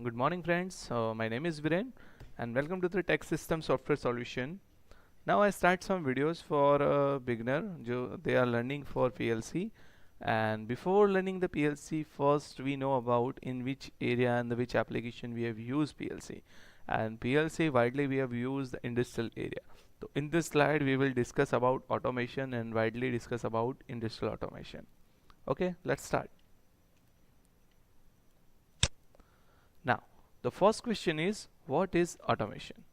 Good morning, friends. My name is Viren, and welcome to the Tech System Software Solution. Now, I start some videos for a beginner. They are learning for PLC, and before learning the PLC, first we know about in which area and which application we have used PLC. And PLC widely we have used the industrial area. So, in this slide, we will discuss about automation and widely discuss about industrial automation. Okay, let's start. Now, the first question is what is automation?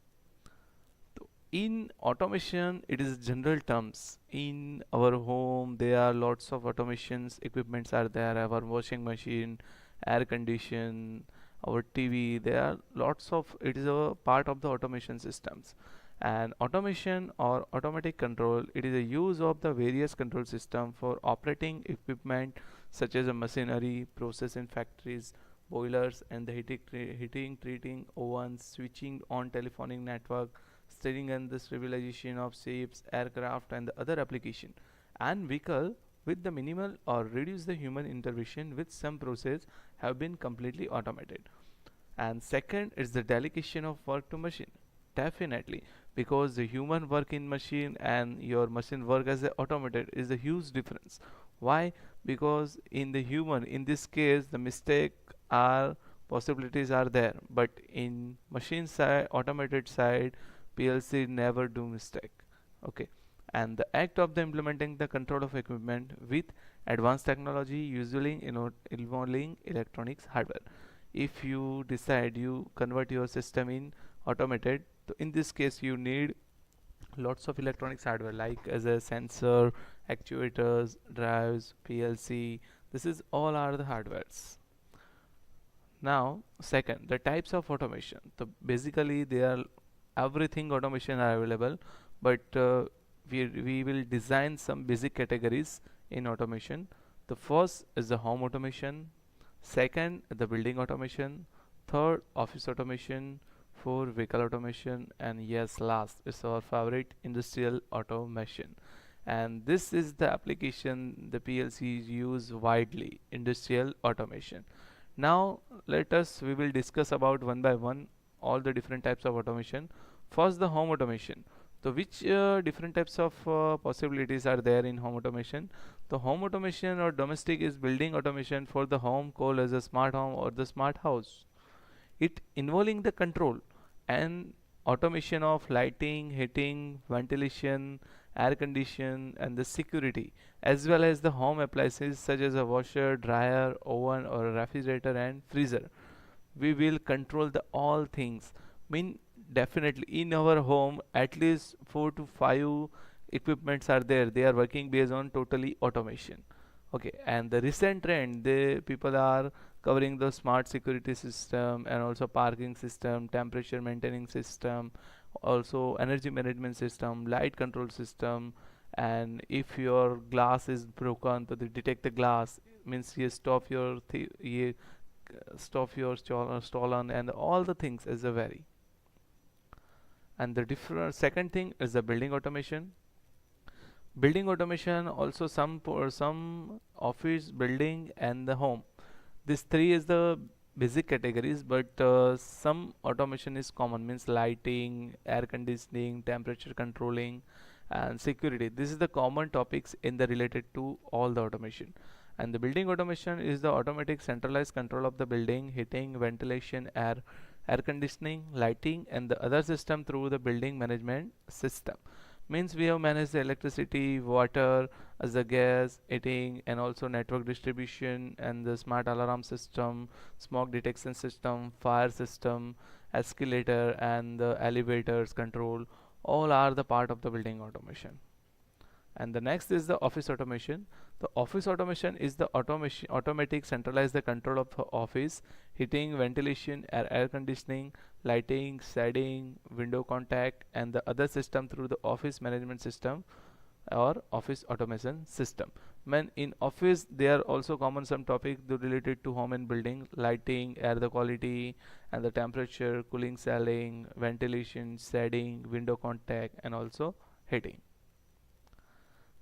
So, in automation, it is general terms. In our home, there are lots of automations equipments are there. Our washing machine, air condition, our TV. There are lots of. It is a part of the automation systems. And automation or automatic control, it is a use of the various control system for operating equipment such as a machinery, process in factories, boilers, and the heating, treating ovens, switching on telephonic network, steering and the stabilization of ships, aircraft, and the other application, and vehicle with the minimal or reduce the human intervention with some process have been completely automated. And second is the delegation of work to machine. Definitely, because the human work in machine and your machine work as a automated is a huge difference. Why? Because in the human, in this case, the mistake are possibilities are there, but in machine side, automated side, PLC never do mistake. Okay, and the act of the implementing the control of equipment with advanced technology, usually involving electronics hardware. If you decide you convert your system in automated, so in this case you need lots of electronics hardware like as a sensor, actuators, drives, PLC. This is all are the hardwares. Now second, the types of automation. So basically they are everything automation are available, but we will design some basic categories in automation. The first is the home automation, second the building automation, third office automation, four vehicle automation, and yes, last is our favorite industrial automation. And this is the application the PLCs use widely, industrial automation. Now let us we will discuss about one by one all the different types of automation. First, the home automation. So which different types of possibilities are there in home automation? The home automation or domestic is building automation for the home called as a smart home or the smart house. It involving the control and automation of lighting, heating, ventilation, air condition, and the security, as well as the home appliances such as a washer, dryer, oven, or a refrigerator and freezer. We will control the all things. Mean definitely in our home at least 4 to 5 equipments are there. They are working based on totally automation. Okay, and the recent trend, the people are covering the smart security system and also parking system, temperature maintaining system, also energy management system, light control system. And if your glass is broken, so they detect the glass, means you stop your stolen and all the things is a vary. And the different second thing is the building automation. Building automation also some for some office building and the home. This three is the basic categories, but some automation is common, means lighting, air conditioning, temperature controlling, and security. This is the common topics in the related to all the automation. And the building automation is the automatic centralized control of the building, heating, ventilation, air conditioning, lighting, and the other system through the building management system. Means we have managed the electricity, water, as the gas, heating, and also network distribution, and the smart alarm system, smoke detection system, fire system, escalator, and the elevators control. All are the part of the building automation. And the next is the office automation. The office automation is the automation automatic centralized the control of the office, heating, ventilation, air conditioning, lighting, shading, window contact, and the other system through the office management system or office automation system. When in office there are also common some topic related to home and building, lighting, air the quality, and the temperature, cooling, ceiling, ventilation, shading, window contact, and also heating.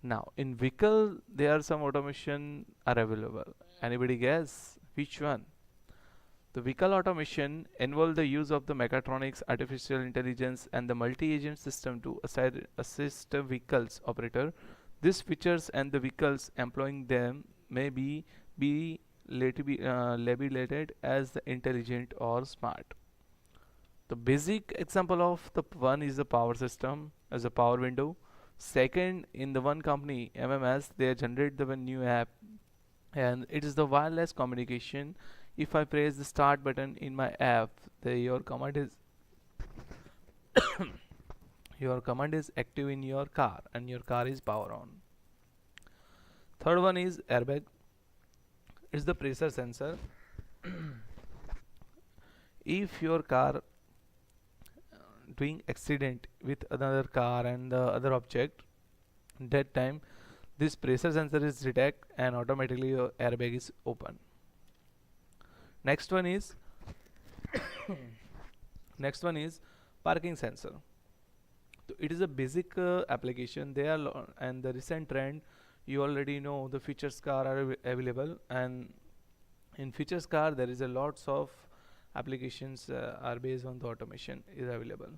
Now in vehicle there are some automation are available. Anybody guess which one? The vehicle automation involves the use of the mechatronics, artificial intelligence, and the multi-agent system to assist the vehicle's operator. These features and the vehicles employing them may be labeled as the intelligent or smart. The basic example of the one is the power system as a power window. Second, in the one company MMS, they generate the one new app, and it is the wireless communication. If I press the start button in my app, your command is active in your car, and your car is power on. Third one is airbag. It's the pressure sensor. If your car doing accident with another car and the other object, that time this pressure sensor is detect and automatically your airbag is open. Next one is next one is parking sensor. So it is a basic application. They are and the recent trend, you already know the features car are available, and in features car there is a lots of applications are based on the automation is available.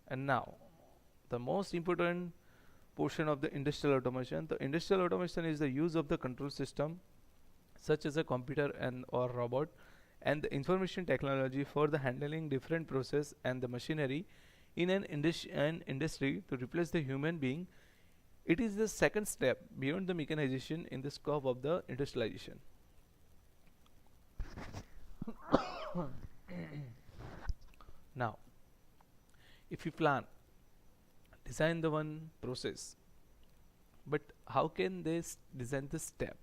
And now the most important portion of the industrial automation. The industrial automation is the use of the control system such as a computer and or robot and the information technology for the handling different process and the machinery in an industry to replace the human being. It is the second step beyond the mechanization in the scope of the industrialization. Now, if you plan, design the one process, but how can they design the step?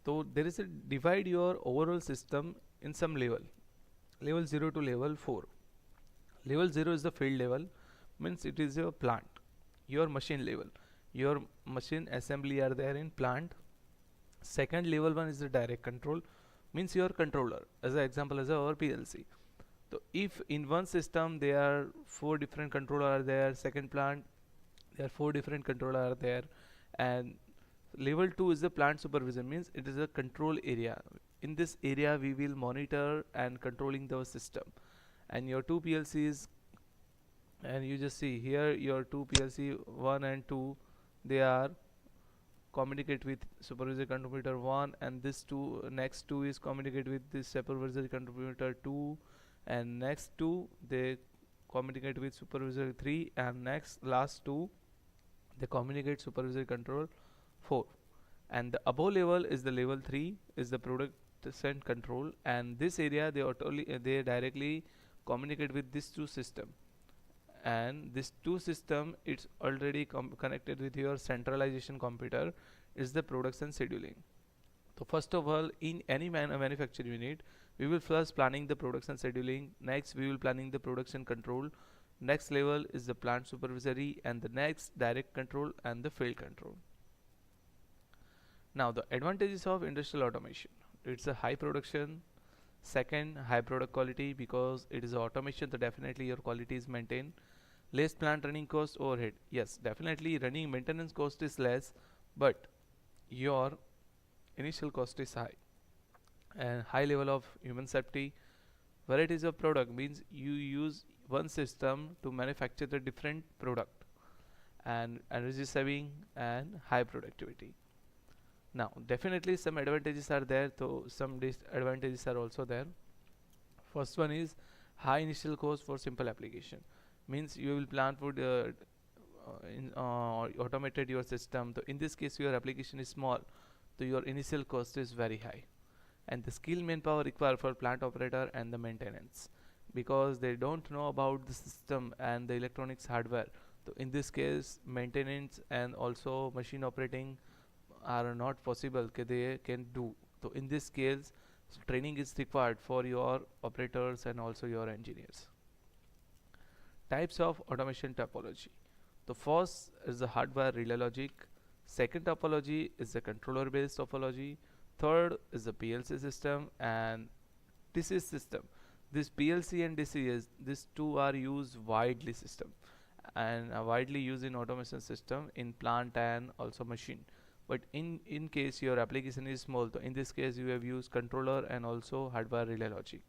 So there is a divide your overall system in some level 0 to level 4. Level 0 is the field level, means it is your plant, your machine level, your machine assembly are there in plant. Second level 1 is the direct control, means your controller, as an example as our PLC. So if in one system there are 4 different controller are there, second plant there are 4 different controller are there, and level 2 is the plant supervision, means it is a control area. In this area we will monitor and controlling the system, and your two PLCs, and you just see here your two PLC 1 and 2, they are communicate with supervisory contributor 1, and this two next 2 is communicate with this supervisory contributor 2, and next 2 they communicate with supervisory 3, and next last 2 they communicate supervisory control 4. And the above level is the level 3 is the production control, and this area they directly communicate with this two system, and this two system it's already connected with your centralization computer is the production scheduling. So first of all, in any manufacturing unit, we will first planning the production scheduling, next we will planning the production control, next level is the plant supervisory, and the next direct control and the field control. Now the advantages of industrial automation: it's a high production, second high product quality, because it is automation, so definitely your quality is maintained. Less plant running cost overhead, yes, definitely running maintenance cost is less, but your initial cost is high. And high level of human safety. Varieties of product means you use one system to manufacture the different product, and energy saving and high productivity. Now definitely some advantages are there, so some disadvantages are also there. First one is high initial cost for simple application, means you will plan for the automated your system. So in this case your application is small, so your initial cost is very high. And the skill manpower required for plant operator and the maintenance, because they don't know about the system and the electronics hardware. So in this case maintenance and also machine operating are not possible they can do. So in this case training is required for your operators and also your engineers. Types of automation topology: the first is the hardware relay logic, second topology is the controller based topology, third is the PLC system and DC system. This PLC and DCS, these two are used widely system and widely used in automation system in plant and also machine. but in case your application is small, so in this case you have used controller and also hardware relay logic.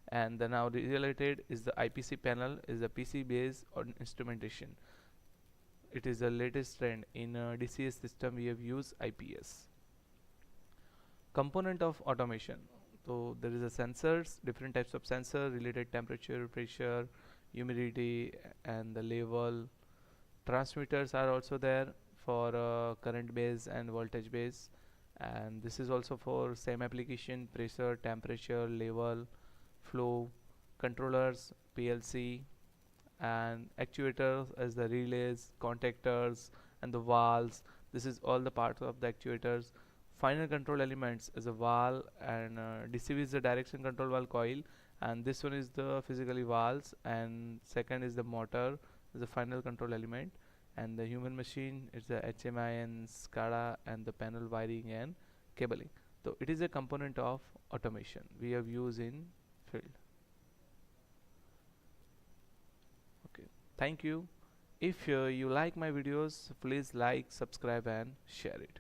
And the now related is the IPC panel, is the PC based on instrumentation. It is the latest trend in a DCS system. We have used IPS. Component of automation. So there is a sensors, different types of sensor related temperature, pressure, humidity, and the level. Transmitters are also there for current base and voltage base, and this is also for same application: pressure, temperature, level, flow. Controllers, PLC, and actuators as the relays, contactors, and the valves. This is all the parts of the actuators. Final control elements is a valve, and DCV is the direction control valve coil, and this one is the physically valves, and second is the motor, is the final control element, and the human machine is the HMI and SCADA and the panel wiring and cabling. So it is a component of automation we have used in field. Okay, thank you. If you like my videos, please like, subscribe and share it.